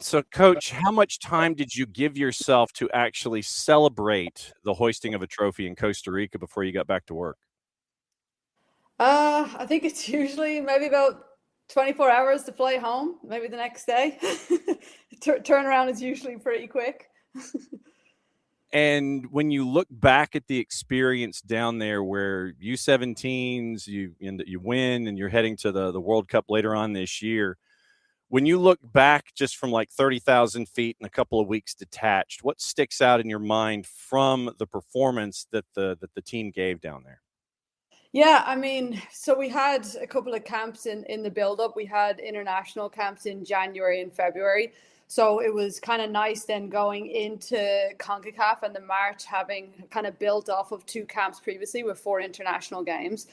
So, Coach, how much time did you give yourself to actually celebrate the hoisting of a trophy in Costa Rica before you got back to work? I think it's usually maybe about 24 hours to fly home, maybe the next day. Turnaround is usually pretty quick. And when you look back at the experience down there where U17s, you win and you're heading to the World Cup later on this year, when you look back just from like 30,000 feet and a couple of weeks detached, what sticks out in your mind from the performance that the team gave down there? Yeah, I mean, so we had a couple of camps in the build up. We had international camps in January and February. So it was kind of nice then going into CONCACAF and the March, having kind of built off of two camps previously with four international games.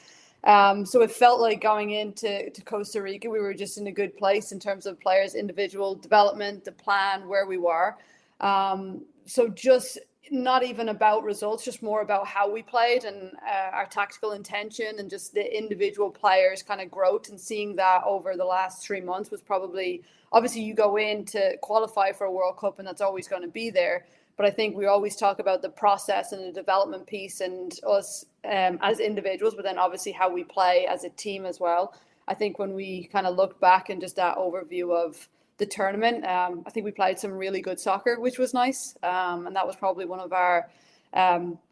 So it felt like going into Costa Rica, we were just in a good place in terms of players' individual development, the plan, where we were. So just not even about results, just more about how we played and our tactical intention and just the individual players' kind of growth. And seeing that over the last 3 months was probably, obviously you go in to qualify for a World Cup and that's always going to be there. But I think we always talk about the process and the development piece and us as individuals, but then obviously how we play as a team as well. I think when we kind of look back and just that overview of the tournament, I think we played some really good soccer, which was nice. And that was probably one of our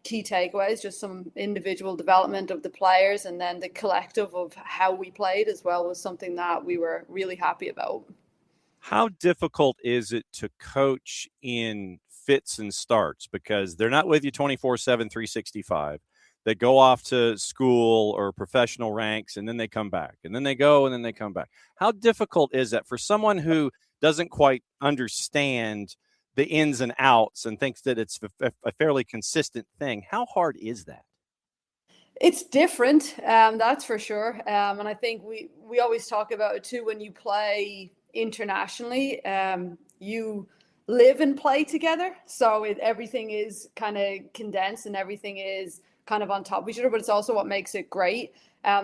key takeaways, just some individual development of the players, and then the collective of how we played as well was something that we were really happy about. How difficult is it to coach in fits and starts? Because they're not with you 24/7, 365. They go off to school or professional ranks and then they come back and then they go and then they come back. How difficult is that for someone who doesn't quite understand the ins and outs and thinks that it's a fairly consistent thing? How hard is that? It's different, that's for sure. And I think we always talk about it too. When you play internationally, you live and play together, so everything is kind of condensed and everything is kind of on top of each other. But it's also what makes it great.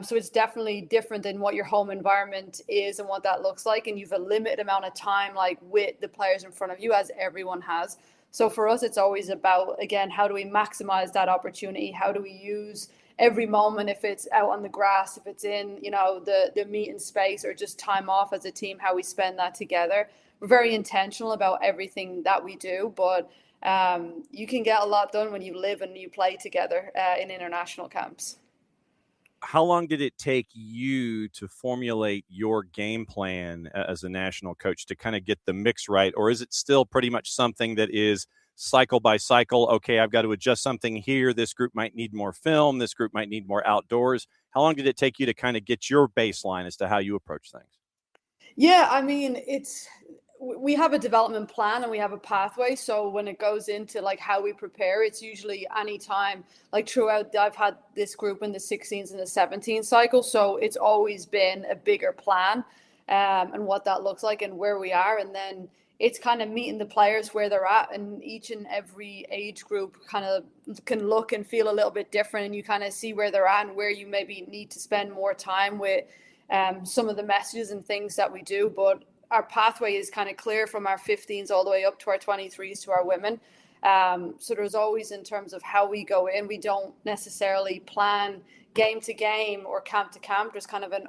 So it's definitely different than what your home environment is and what that looks like. And you've a limited amount of time, like with the players in front of you, as everyone has. So for us, it's always about, again, how do we maximize that opportunity? How do we use every moment, if it's out on the grass, if it's in, the meeting space, or just time off as a team, how we spend that together. We're very intentional about everything that we do, but you can get a lot done when you live and you play together in international camps. How long did it take you to formulate your game plan as a national coach to kind of get the mix right? Or is it still pretty much something that is cycle by cycle? Okay, I've got to adjust something here. This group might need more film. This group might need more outdoors. How long did it take you to kind of get your baseline as to how you approach things? Yeah, I mean, we have a development plan and we have a pathway. So when it goes into like how we prepare, it's usually any time, like throughout, I've had this group in the 16s and the 17 cycle. So it's always been a bigger plan, and what that looks like and where we are. And then it's kind of meeting the players where they're at, and each and every age group kind of can look and feel a little bit different, and you kind of see where they're at and where you maybe need to spend more time with some of the messages and things that we do. But our pathway is kind of clear from our 15s all the way up to our 23s to our women. So there's always, in terms of how we go in, we don't necessarily plan game to game or camp to camp. There's kind of an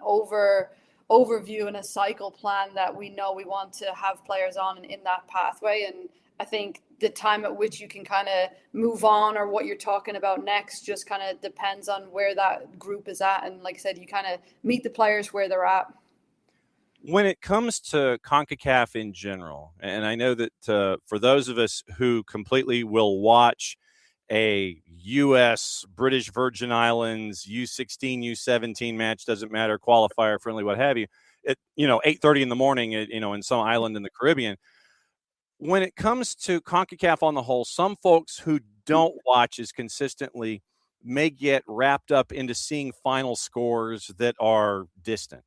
overview and a cycle plan that we know we want to have players on and in that pathway. And I think the time at which you can kind of move on or what you're talking about next just kind of depends on where that group is at. And like I said, you kind of meet the players where they're at. When it comes to CONCACAF in general, and I know that for those of us who completely will watch a U.S., British Virgin Islands, U16, U17 match, doesn't matter, qualifier, friendly, what have you, at 8:30 in the morning, in some island in the Caribbean. When it comes to CONCACAF on the whole, some folks who don't watch as consistently may get wrapped up into seeing final scores that are distant.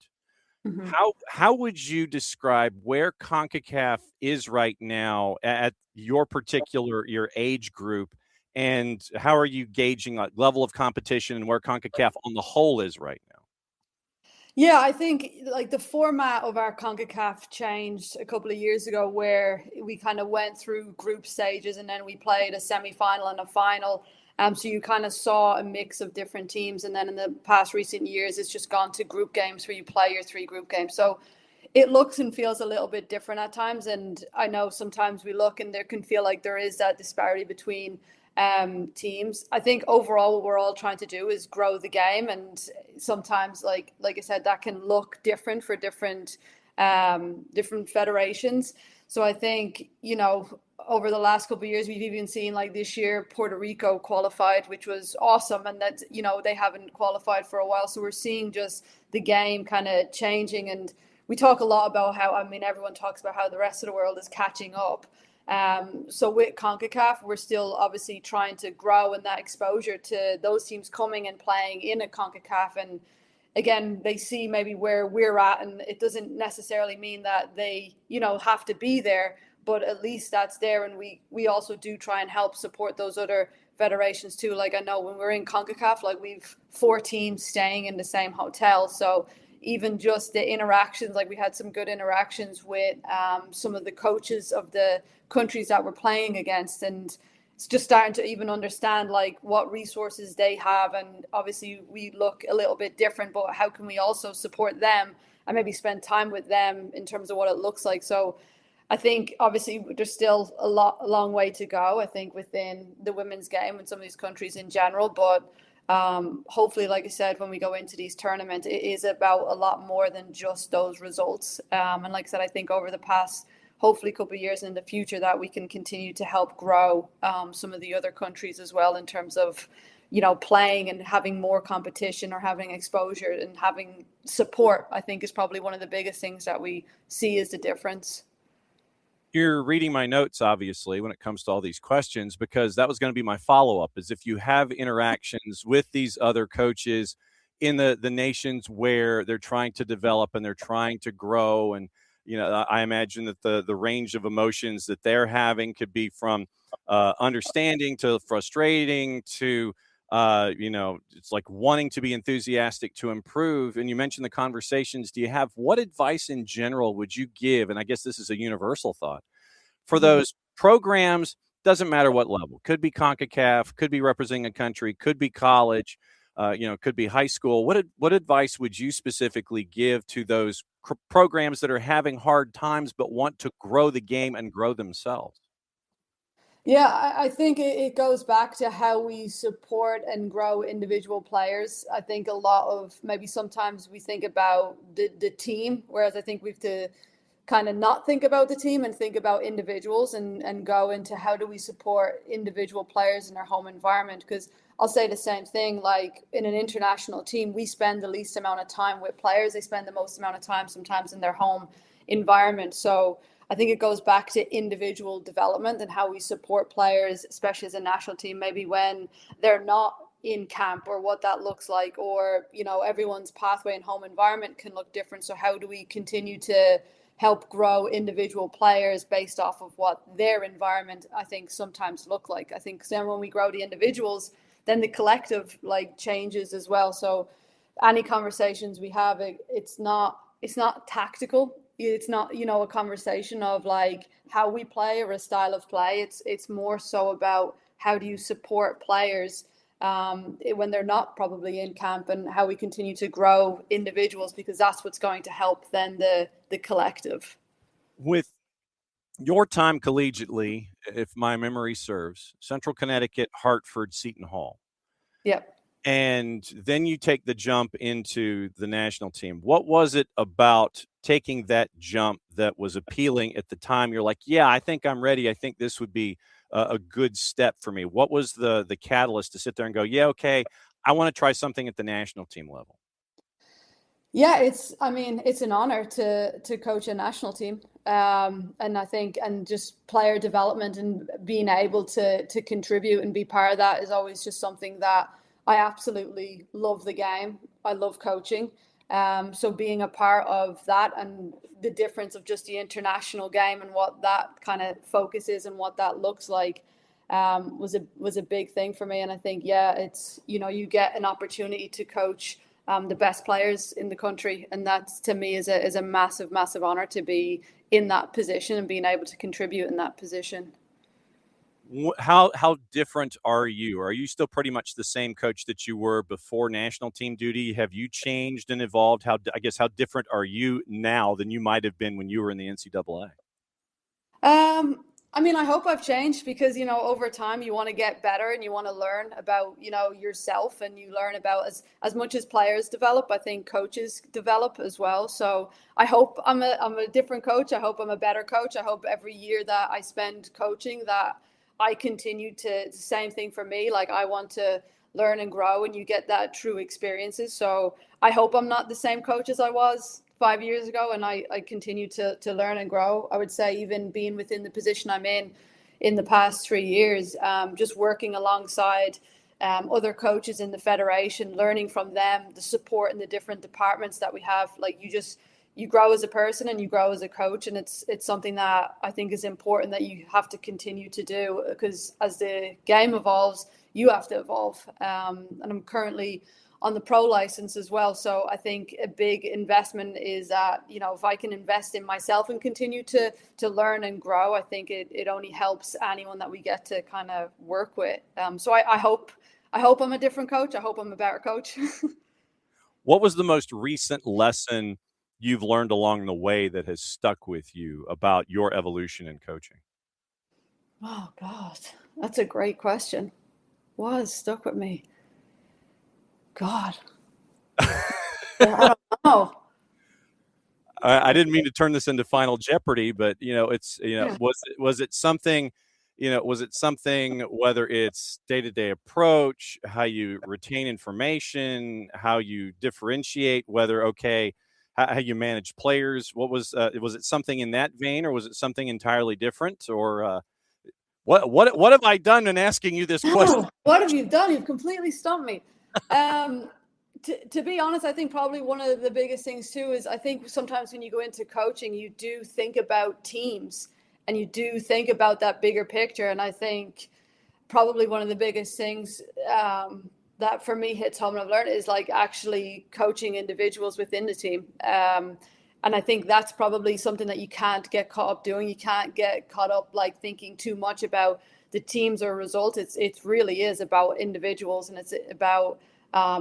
Mm-hmm. How would you describe where CONCACAF is right now at your age group, and how are you gauging like level of competition and where CONCACAF on the whole is right now? Yeah, I think like the format of our CONCACAF changed a couple of years ago where we kind of went through group stages and then we played a semi-final and a final. So you kind of saw a mix of different teams. And then in the past recent years, it's just gone to group games where you play your three group games. So it looks and feels a little bit different at times. And I know sometimes we look and there can feel like there is that disparity between teams. I think overall what we're all trying to do is grow the game, and sometimes, like I said, that can look different for different federations. So I think over the last couple of years, we've even seen like this year Puerto Rico qualified, which was awesome, and that they haven't qualified for a while. So we're seeing just the game kind of changing, and we talk a lot about how everyone talks about how the rest of the world is catching up. So with CONCACAF, we're still obviously trying to grow in that exposure to those teams coming and playing in a CONCACAF. And again, they see maybe where we're at, and it doesn't necessarily mean that they, have to be there, but at least that's there. And we also do try and help support those other federations too. Like I know when we're in CONCACAF, like we've 4 teams staying in the same hotel. So even just the interactions, like we had some good interactions with some of the coaches of the countries that we're playing against, and it's just starting to even understand like what resources they have. And obviously we look a little bit different, but how can we also support them and maybe spend time with them in terms of what it looks like. So I think obviously there's still a long way to go, I think, within the women's game in some of these countries in general. But hopefully, like I said, when we go into these tournaments, it is about a lot more than just those results. And like I said, I think over the past, hopefully, couple of years in the future, that we can continue to help grow some of the other countries as well in terms of, playing and having more competition or having exposure and having support. I think is probably one of the biggest things that we see is the difference. You're reading my notes, obviously, when it comes to all these questions, because that was going to be my follow-up, is if you have interactions with these other coaches in the nations where they're trying to develop and they're trying to grow. And, I imagine that the range of emotions that they're having could be from understanding to frustrating to, it's like wanting to be enthusiastic to improve. And you mentioned the conversations. What advice in general would you give? And I guess this is a universal thought for those programs, doesn't matter what level, could be CONCACAF, could be representing a country, could be college, could be high school. What advice would you specifically give to those programs that are having hard times but want to grow the game and grow themselves? Yeah, I think it goes back to how we support and grow individual players. I think a lot of maybe sometimes we think about the team, whereas I think we have to kind of not think about the team and think about individuals and go into how do we support individual players in their home environment. Because I'll say the same thing, like in an international team, we spend the least amount of time with players. They spend the most amount of time sometimes in their home environment. So I think it goes back to individual development and how we support players, especially as a national team, maybe when they're not in camp, or what that looks like, or, everyone's pathway and home environment can look different. So how do we continue to help grow individual players based off of what their environment, I think, sometimes look like? I think then when we grow the individuals, then the collective changes as well. So any conversations we have, it's not tactical. It's not, a conversation of like how we play or a style of play. It's more so about how do you support players when they're not probably in camp, and how we continue to grow individuals, because that's what's going to help then the collective. With your time collegiately, if my memory serves, Central Connecticut, Hartford, Seton Hall. Yep. And then you take the jump into the national team. What was it about taking that jump that was appealing at the time? You're like, yeah, I think I'm ready. I think this would be a good step for me. What was the catalyst to sit there and go, yeah, okay, I want to try something at the national team level? Yeah, it's an honor to coach a national team. And I think, and just player development and being able to contribute and be part of that is always just something that I absolutely love the game. I love coaching. So being a part of that and the difference of just the international game and what that kind of focus is and what that looks like was a big thing for me. And I think, yeah, it's, you get an opportunity to coach the best players in the country. And that, to me, is a massive, massive honor to be in that position and being able to contribute in that position. How different are you? Are you still pretty much the same coach that you were before national team duty? Have you changed and evolved? How different are you now than you might have been when you were in the NCAA? I mean, I hope I've changed because, over time you want to get better and you want to learn about, yourself, and you learn about as much as players develop, I think coaches develop as well. So I hope I'm a different coach. I hope I'm a better coach. I hope every year that I spend coaching that I continue to, the same thing for me. Like, I want to learn and grow, and you get that true experiences. So I hope I'm not the same coach as I was 5 years ago, and I continue to learn and grow. I would say even being within the position I'm in the past 3 years, just working alongside other coaches in the federation, learning from them, the support in the different departments that we have. Like, you grow as a person and you grow as a coach, and it's something that I think is important that you have to continue to do, because as the game evolves, you have to evolve. And I'm currently on the pro license as well. So I think a big investment is that, if I can invest in myself and continue to learn and grow, I think it only helps anyone that we get to kind of work with. So I hope I'm a different coach. I hope I'm a better coach. What was the most recent lesson you've learned along the way that has stuck with you about your evolution in coaching? Oh, God, that's a great question. What has stuck with me? God. I don't know. I didn't mean to turn this into Final Jeopardy, but it's Yeah. was it something, whether it's day-to-day approach, how you retain information, how you differentiate, how you manage players? What was it something in that vein, or was it something entirely different? Or what have I done in asking you this question? What have you done? You've completely stumped me. To be honest, I think probably one of the biggest things too is, I think sometimes when you go into coaching, you do think about teams and you do think about that bigger picture. And I think probably one of the biggest things that for me hits home and I've learned is like actually coaching individuals within the team. And I think that's probably something that you can't get caught up doing. You can't get caught up like thinking too much about the teams or results. It really is about individuals, and it's about,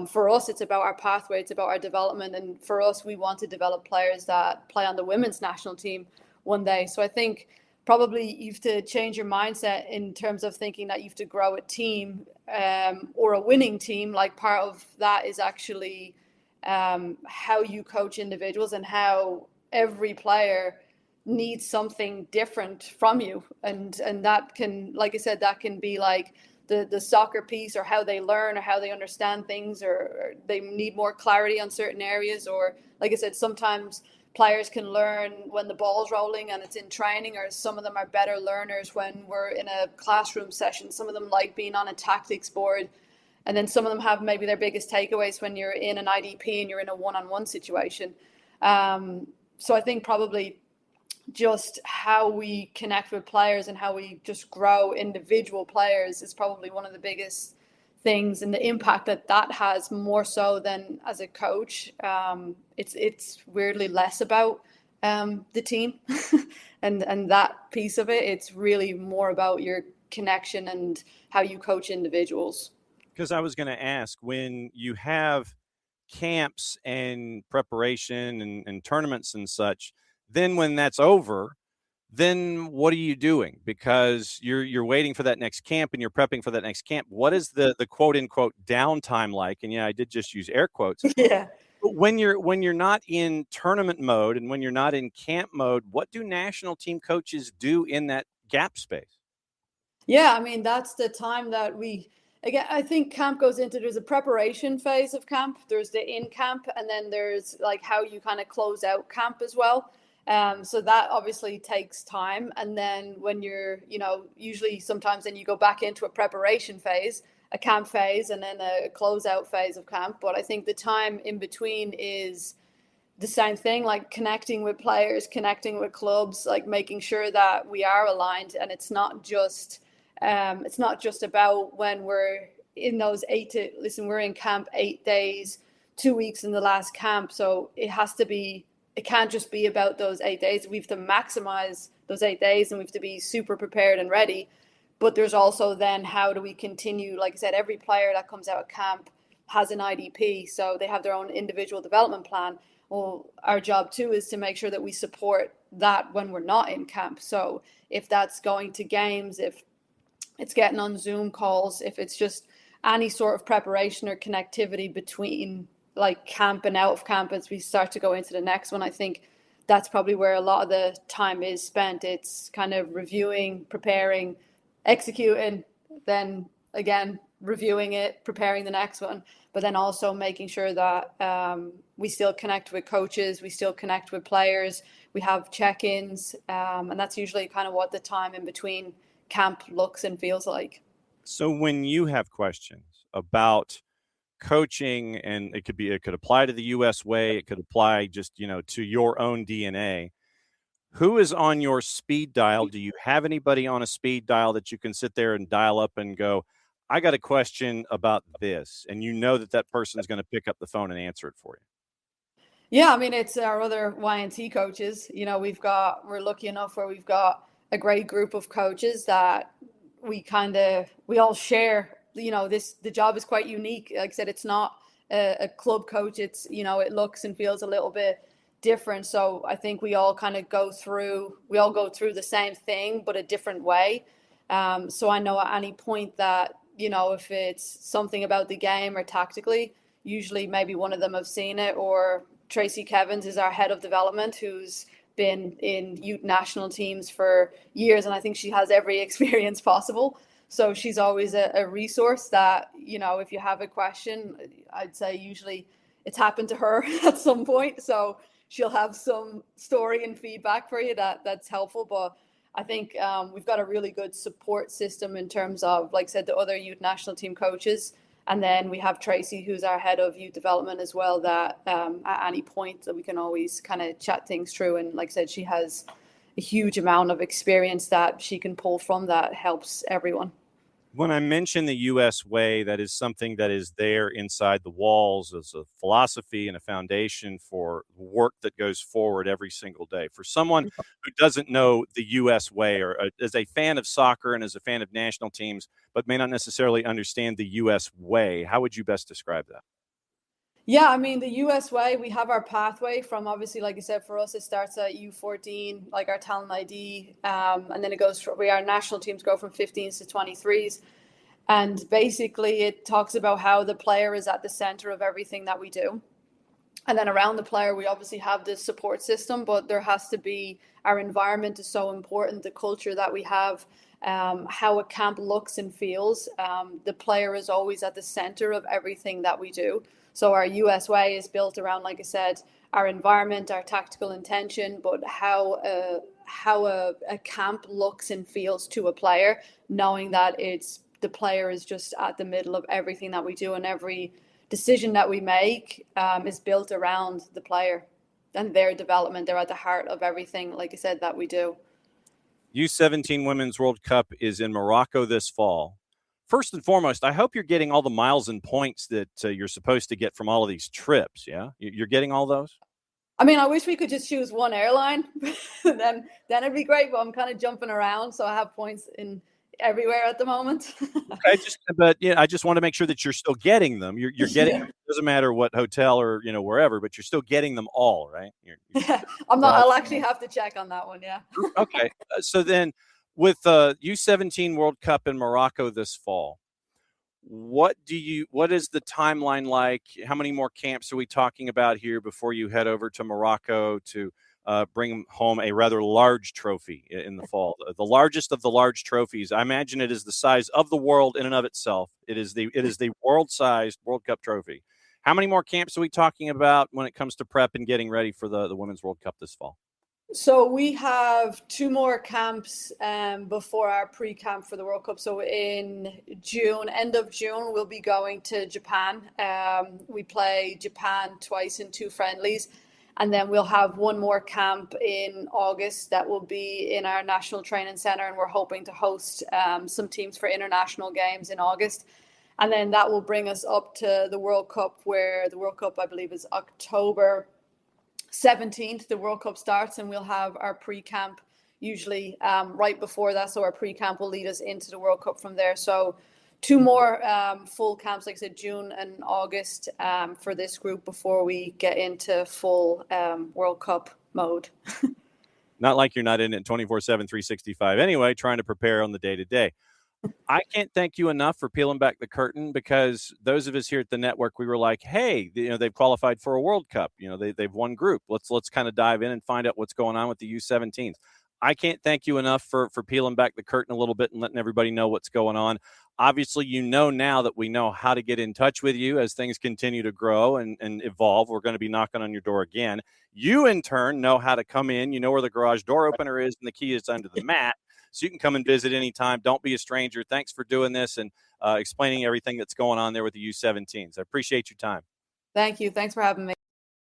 for us, it's about our pathway, it's about our development. And for us, we want to develop players that play on the women's national team one day. So I think probably you have to change your mindset in terms of thinking that you have to grow a team or a winning team. Like, part of that is actually how you coach individuals and how every player needs something different from you. And that can, like I said, that can be like the soccer piece, or how they learn, or how they understand things, or they need more clarity on certain areas. Or like I said, sometimes players can learn when the ball's rolling and it's in training, or some of them are better learners when we're in a classroom session. Some of them like being on a tactics board, and then some of them have maybe their biggest takeaways when you're in an IDP and you're in a one-on-one situation. So I think probably just how we connect with players and how we just grow individual players is probably one of the biggest things, and the impact that has, more so than as a coach. It's weirdly less about the team and that piece of it. It's really more about your connection and how you coach individuals. Because I was going to ask, when you have camps and preparation and tournaments and such, then when that's over, then what are you doing? Because you're waiting for that next camp and you're prepping for that next camp. What is the quote unquote downtime like? And yeah, I did just use air quotes. Yeah. But when you're not in tournament mode and when you're not in camp mode, what do national team coaches do in that gap space? Yeah, I mean, that's the time that again, I think camp goes into, there's a preparation phase of camp, there's the in camp, and then there's like how you kind of close out camp as well. So that obviously takes time. And then when you're, usually sometimes then you go back into a preparation phase, a camp phase, and then a closeout phase of camp. But I think the time in between is the same thing, like connecting with players, connecting with clubs, like making sure that we are aligned. And it's not just about when we're in those we're in camp 8 days 2 weeks in the last camp. So it can't just be about those 8 days. We have to maximize those 8 days, and we have to be super prepared and ready. But there's also then, how do we continue? Like I said, every player that comes out of camp has an IDP, so they have their own individual development plan. Well, our job too is to make sure that we support that when we're not in camp. So if that's going to games, if it's getting on Zoom calls, if it's just any sort of preparation or connectivity between like camp and out of camp as we start to go into the next one, I think that's probably where a lot of the time is spent. It's kind of reviewing, preparing, executing, then again reviewing it, preparing the next one, but then also making sure that we still connect with coaches, we still connect with players, we have check-ins, and that's usually kind of what the time in between camp looks and feels like. So when you have questions about coaching, and it could apply to the US way, it could apply just, to your own DNA, who is on your speed dial? Do you have anybody on a speed dial that you can sit there and dial up and go, I got a question about this, and that person is going to pick up the phone and answer it for you? Yeah, I mean, it's our other YNT coaches. We're lucky enough where we've got a great group of coaches that we all share. The job is quite unique. Like I said, it's not a club coach. It's, it looks and feels a little bit different. So I think we all go through the same thing, but a different way. So I know at any point that, if it's something about the game or tactically, usually maybe one of them have seen it, or Tracy Kevins is our head of development, who's been in youth national teams for years, and I think she has every experience possible. So she's always a resource that, if you have a question, I'd say usually it's happened to her at some point. So she'll have some story and feedback for you that's helpful. But I think we've got a really good support system in terms of, like I said, the other youth national team coaches. And then we have Tracy, who's our head of youth development as well, that at any point that we can always kind of chat things through. And like I said, she has a huge amount of experience that she can pull from that helps everyone. When I mention the U.S. way, that is something that is there inside the walls as a philosophy and a foundation for work that goes forward every single day. For someone who doesn't know the U.S. way, or is a fan of soccer and is a fan of national teams, but may not necessarily understand the U.S. way, how would you best describe that? Yeah, I mean, the US way, we have our pathway from, obviously, like I said, for us, it starts at U14, like our talent ID, and then it goes our national teams go from 15s to 23s. And basically, it talks about how the player is at the center of everything that we do. And then around the player, we obviously have this support system, but there has to be, our environment is so important, the culture that we have, how a camp looks and feels. The player is always at the center of everything that we do. So our US way is built around, like I said, our environment, our tactical intention, but how a camp looks and feels to a player, knowing that the player is just at the middle of everything that we do, and every decision that we make is built around the player and their development. They're at the heart of everything, like I said, that we do. U17 Women's World Cup is in Morocco this fall. First and foremost, I hope you're getting all the miles and points that you're supposed to get from all of these trips. Yeah, you're getting all those? I mean, I wish we could just choose one airline. then it'd be great, but I'm kind of jumping around, so I have points in everywhere at the moment. Okay, I just want to make sure that you're still getting them. You're getting them. It doesn't matter what hotel or wherever, but you're still getting them all, right? I'm not. I'll actually have to check on that one. Yeah. Okay, so then with U17 World Cup in Morocco this fall, what is the timeline like? How many more camps are we talking about here before you head over to Morocco to bring home a rather large trophy in the fall? The largest of the large trophies. I imagine it is the size of the world in and of itself. It is the world-sized World Cup trophy. How many more camps are we talking about when it comes to prep and getting ready for the Women's World Cup this fall? So we have 2 more camps before our pre-camp for the World Cup. So in June, end of June, we'll be going to Japan. We play Japan twice in 2 friendlies. And then we'll have 1 more camp in August that will be in our National Training Center. And we're hoping to host some teams for international games in August. And then that will bring us up to the World Cup, where the World Cup, I believe, is October 17th. The World Cup starts, and we'll have our pre-camp usually right before that. So our pre-camp will lead us into the World Cup from there. So 2 more full camps, like I said, June and August for this group before we get into full World Cup mode. Not like you're not in it 24/7, 365 anyway, trying to prepare on the day-to-day. I can't thank you enough for peeling back the curtain, because those of us here at the network, we were like, hey, they've qualified for a World Cup. They've won group. Let's kind of dive in and find out what's going on with the U17s. I can't thank you enough for peeling back the curtain a little bit and letting everybody know what's going on. Obviously, now that we know how to get in touch with you as things continue to grow and evolve. We're going to be knocking on your door again. You, in turn, know how to come in. You know where the garage door opener is, and the key is under the mat. So you can come and visit anytime. Don't be a stranger. Thanks for doing this and explaining everything that's going on there with the U17s. I appreciate your time. Thank you. Thanks for having me.